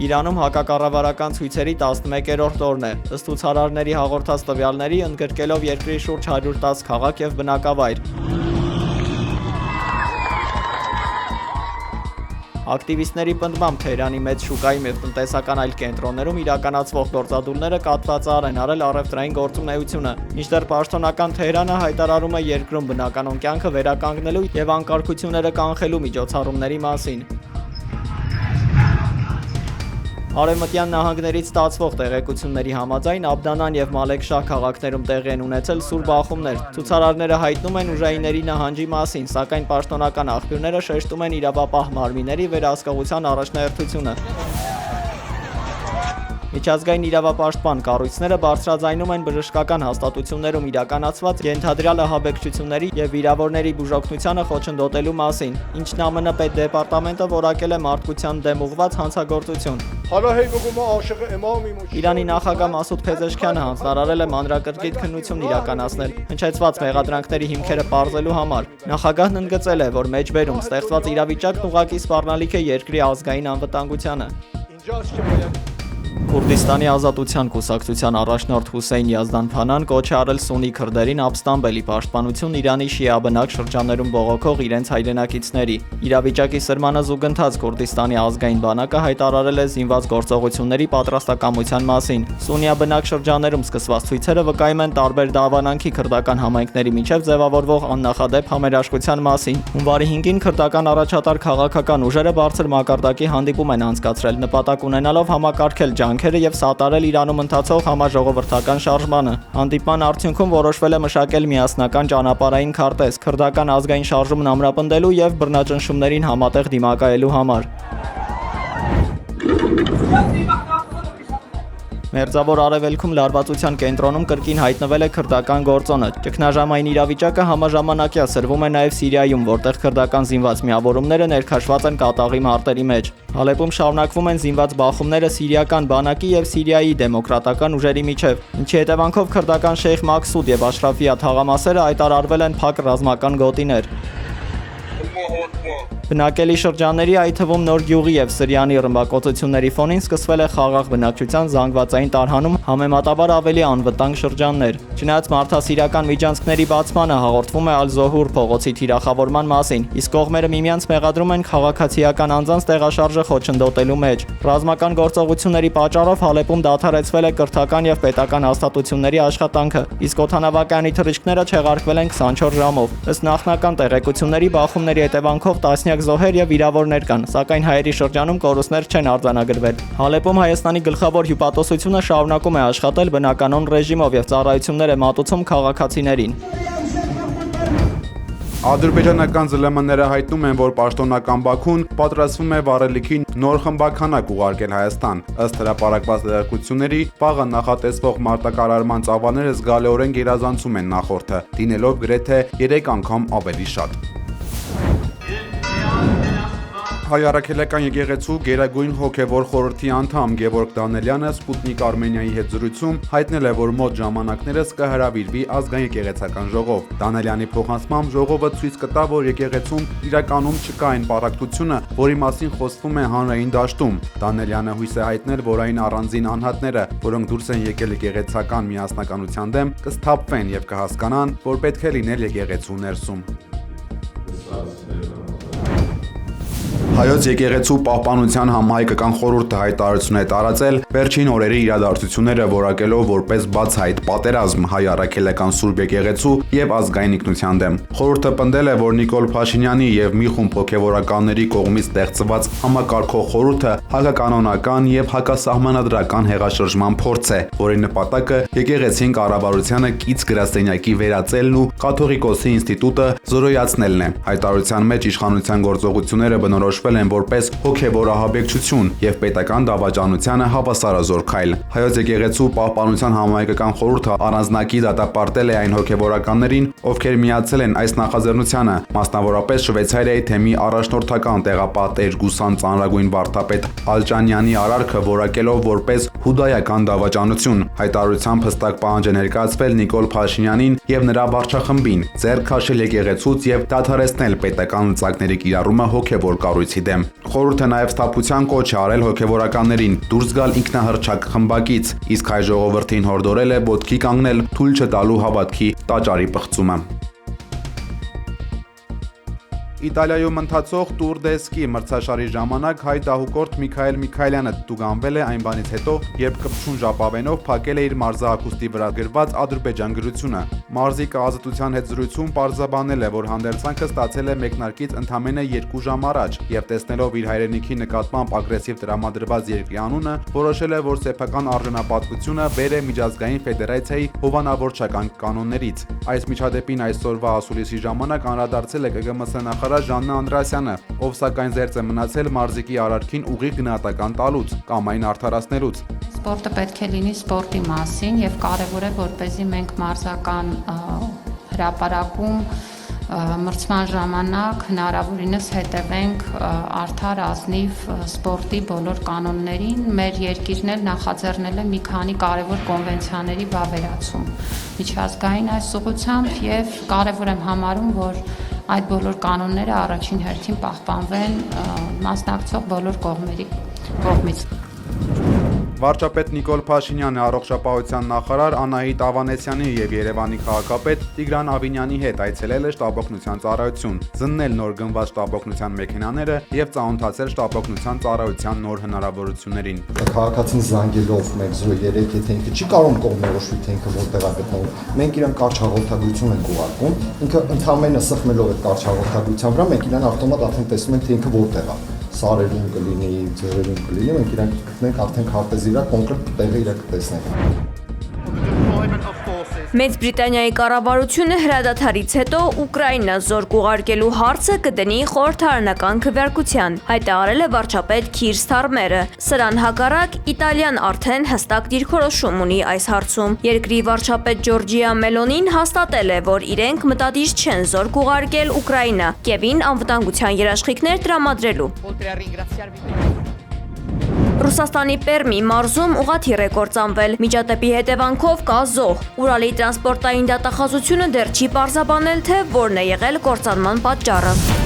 Իրանում հակակառավարական ցույցերի 11-րդ օրն է, ըստ ցուցարարների հաղորդած տվյալների, ընդգրկելով երկրի շուրջ 110 քաղաք և բնակավայր։ Ակտիվիստների պնդմամբ Թեհրանի մեծ շուկայում և տնտեսական այլ կենտրոններում իրականացվող գործադուլները կաթվածահար են արել առևտրային գործունեությունը, մինչդեռ պաշտոնական Թեհրանը հայտարարում է երկրում բնականոն կյանքը վերականգնելու և անկարգությունները կանխելու միջոցառումների մասին։ Արևմտյան նահանգներից ստացվող տեղեկությունների համաձայն Աբդանան և Մալեքշահ քաղաքներում տեղի են ունեցել սուր բախումներ։ Ցուցարարները հայտնում են ուժայիների նահանջի մասին, սակայն պաշտոնական աղբյուրները շեշտում են իրավապահ մարմինների վերահսկողության առաջնահերթությունը։ Միջազգային իրավապաշտպան կառույցները բարձրաձայնում են բժշկական հաստատություններում իրականացված ենթադրյալ ահաբեկչությունների և վիրավորների բուժօգնությանը խոչընդոտելու մասին, ինչն ԱՄՆ պետդեպարտամենտը որակել է մարդկության դեմ ուղղված հանցագործություն։ Իրանի նախագահ Մասուդ Փեզեշքյանը հանձնարարել է մանրակրկիտ քննություն իրականացնել հնչեցված մեղադրանքների հիմքերը պարզելու համար։ Նախագահն ընդգծել է, որ մեջբերում ստեղծված իրավիճակն ուղղակի սպառնալիք է երկրի ազգային անվտանգությանը։ Քուրդիստանի ազատության կուսակցության առաջնորդ Հուսեյն Յազդան Փանան կոչ է արել սուննի քրդերին ապստամբել ի պաշտպանություն Իրանի շիաբնակ շրջաններում բողոքող իրենց հայրենակիցների։ Իրավիճակի սրմանը զուգընթաց Քուրդիստանի ազգային բանակը հայտարարել է զինված գործողությունների պատրաստակամության մասին։ Սուննիաբնակ շրջաններում սկսված ցույցերը վկայում են տարբեր դավանանքի քրդական համայնքների միջև ձևավորվող աննախադեպ համերաշխության մասին։ Հունվարի 5-ին քրդական առաջատար քաղաքական ուժերը բարձր մակարդակի հանդիպում են անցկացրել, նպատակ ունենալով համակարգել ջանքերը և սատարել Իրանում ընթացող համաժողովրդական շարժմանը։ Հանդիպման արդյունքում որոշվել է մշակել միասնական ճանապարհային քարտեզ քրդական ազգային շարժումն ամրապնդելու և բռնաճնշումներին համատեղ դիմակայելու համար։ Մերձավոր Արևելքում լարվածության կենտրոնում կրկին հայտնվել է քրդական գործոնը։ Ճգնաժամային իրավիճակը համաժամանակյա սրվում է նաև Սիրիայում, որտեղ քրդական զինված միավորումները ներքաշված են կատաղի մարտերի մեջ։ Հալեպում շարունակվում են զինված բախումները սիրիական բանակի և Սիրիայի դեմոկրատական ուժերի միջև, ինչի հետևանքով քրդական Շեյխ Մաքսուդ և Աշրաֆիա թաղամասերը հայտարարվել են փակ ռազմական գոտիներ։ Բնակելի շրջանների, այդ թվում Նոր Գյուղի և Սրյանի ռմբակոծությունների ֆոնին սկսվել է խաղաղ բնակչության զանգվածային տարհանում համեմատաբար ավելի անվտանգ շրջաններ։ Չնայած մարդասիրական միջանցքների բացմանը հաղորդվում է Ալ-Զոհուր փողոցի թիրախավորման մասին, իսկ կողմերը միմյանց մեղադրում են քաղաքացիական անձանց տեղաշարժը խոչընդոտելու մեջ։ Ռազմական գործողությունների պատճառով Հալեպում դադարեցվել է կրթական և պետական հաստատությունների աշխատանքը, իսկ օդանավակայանի թռիչքները չեղարկվել են 24 ժամով։ Ըստ նախնական տեղեկությունների, բախումների հետևանքով տասնյակ զոհեր և վիրավորներ կան, սակայն հայերի շրջանում կորուստներ չեն արձանագրվել։ Հալեպում Հայաստանի գլխավոր հյուպատոսությունը շարունակում է աշխատել բնականոն ռեժիմով և ծառայություններ է մատուցում քաղաքացիներին։ Ադրբեջանական ԶԼՄ-ները հայտնում են, որ պաշտոնական Բաքուն պատրաստվում է վառելիքի նոր խմբաքանակ ուղարկել Հայաստան։ Ըստ հրապարակված տեղեկությունների, վաղը նախատեսվող մարտակառավարման ծավալները զգալիորեն գերազանցում են նախորդը, դինելով գրեթե 3 անգամ ավելի շատ։ Հայ առաքելական եկեղեցու գերագույն հոգևոր խորհրդի անդամ Գևորգ Դանելյանը Սպուտնիկ Արմենիայի հետ զրույցում հայտնել է, որ մոտ ժամանակներս կհրավիրվի ազգային եկեղեցական ժողով։ Դանելյանի փոխանցմամբ ժողովը ցույց կտա, որ եկեղեցում իրականում չկա այն պարակտությունը, որի մասին խոսվում է հանրային դաշտում։ Դանելյանը հույս է հայտնել, որ այն առանձին անհատները, որոնք դուրս են եկել եկեղեցական միասնականության դեմ, կսթափվեն եւ կհասկանան, որ պետք է լինել եկեղեցու ներսում։ Հայոց եկեղեցու պահպանության համահայկական խորհուրդը հայտարարություն է տարածել վերջին օրերի իրադարձությունները որակելով որպես բացահայտ պատերազմ հայ առաքելական Սուրբ եկեղեցու եւ ազգային ինքնության դեմ։ Խորհուրդը պնդել է, որ Նիկոլ Փաշինյանի եւ մի խումբ հոգեվորականների կողմից ստեղծված համակարգող խորհուրդը հակականոնական եւ հակասահմանադրական հեղաշրջման փորձ է, որի նպատակը եկեղեցին կառավարությանը կից գրասենյակի վերածելն ու կաթողիկոսի ինստիտուտը զորոյացնելն է։ Հայտարարության մեջ իշխանության գործողությունները բնորոշվել են որպես հոգևոր ահաբեկչություն եւ պետական դավաճանությանը հավասարազոր քայլ։ Հայոց եկեղեցու պահպանության համահայկական խորհուրդը առանձնակի դատապարտել է այն հոգևորականներին, ովքեր միացել են այս նախաձեռնությանը, մասնավորապես Շվեյցարիայի թեմի առաջնորդական տեղապահ Տեր Գուսան ծանրագույն վարդապետ Ալճանյանի արարքը որակելով որպես հուդայական դավաճանություն։ Հայտարարությամբ հստակ պահանջ է ներկայացվել Նիկոլ Փաշինյանին եւ նրա վարչախմբին ձեռք քաշել եկեղեցուց եւ դադարեցնել պետական լծակների կիրառումը հոգևոր կառույցի այցի դեմ։ Խորհուրդը նաև սթափության կոչ է արել հոգևորականներին դուրս գալ ինքնահռչակ խմբակից, իսկ հայ ժողովրդին հորդորել է ոտքի կանգնել թույլ չտալու հավատքի տաճարի պղծումը։ Իտալիայում ընթացող Տուր դե Սկի մրցաշարի ժամանակ հայ դահուկորդ Միքայել Միքայելյանը տուգանվել է այն բանից հետո, երբ կպչուն ժապավենով փակել է իր մարզահագուստի վրա գրված ադրբեջան գրությունը։ Մարզիկը ազատության հետ զրույցում պարզաբանել է, որ հանդերձանքը ստացել է մեկնարկից ընդամենը 2 ժամ առաջ եւ տեսնելով իր հայրենիքի նկատմամբ ագրեսիվ տրամադրված երկրի անունը, որոշել է, որ սեփական արժանապատվությունը վեր է միջազգային ֆեդերացիայի հովանավորչական կանոններից։ Այս միջադեպին այսօրվա ասուլիսի ժամանակ անդրադարձել է ԿԳՄՍ նախարար Ժաննա Անդրեասյանը, ով սակայն զերծ է մնացել մարզիկի արարքին ուղիղ գնահատական տալուց կամ այն արդարացնելուց։ Սպորտը պետք է լինի սպորտի մասին եւ կարեւոր է, որպեսզի մենք մարզական հրապարակում մրցման ժամանակ հնարավորինս հետևենք արդար ազնիվ սպորտի բոլոր կանոններին։ Մեր երկիրն էլ նախաձեռնել է մի քանի կարևոր կոնվենցիաների վավերացում միջազգային այս ուղղությամբ եւ կարեւոր եմ համարում, որ այդ բոլոր կանոնները առաջին հերթին պահպանվեն մասնակցող բոլոր կողմից։ Վարչապետ Նիկոլ Փաշինյանը առողջապահության նախարար Անահիտ Ավանեսյանի եւ Երևանի քաղաքապետ Տիգրան Ավինյանի հետ այցելել է շտաբօգնության ծառայություն, զննել նոր գնված շտաբօգնության մեքենաները եւ ծանոթացել շտաբօգնության ծառայության նոր հնարավորություններին։ Քաղաքացին զանգելով 103, եթե ինքը չի կարող կողմնորոշվի, թե ինքը որտեղ է գտնվում, մենք իրան կարճ հաղորդագրություն ենք ուղարկում, ինքը ընդհանրապես սխմելով այդ կարճ հաղորդագրության վրա մենք իրան ավտոմատ արդեն տեսնում ենք, թե ինքը որտեղ է։ Սարերում կլինի, ձորերում կլինի, մենք իրան գտնենք արդեն քարտեզի վրա կոնկրետ տեղը իրան կտեսնենք։ Մեծ Բրիտանիայի կառավարությունը հրադադարից հետո Ուկրաինա զորք ուղարկելու հարցը կդնի խորհրդարանական քվեարկության, հայտարարել է վարչապետ Քիր Սթարմերը։ Սրան հակառակ Իտալիան արդեն հստակ դիրքորոշում ունի այս հարցում։ Երկրի վարչապետ Ջորջիա Մելոնին հաստատել է, որ իրենք մտադիր չեն զորք ուղարկել Ուկրաինա, Կիևին անվտանգության երաշխիքներ տրամադրելու։ Ռուսաստանի Պերմի մարզում ուղղաթիռ է կործանվել։ Միջադեպի հետևանքով կա զոհ։ Ուրալի տրանսպորտային դատախազությունը դեռ չի պարզաբանել, թե որն է եղել կործանման պատճառը։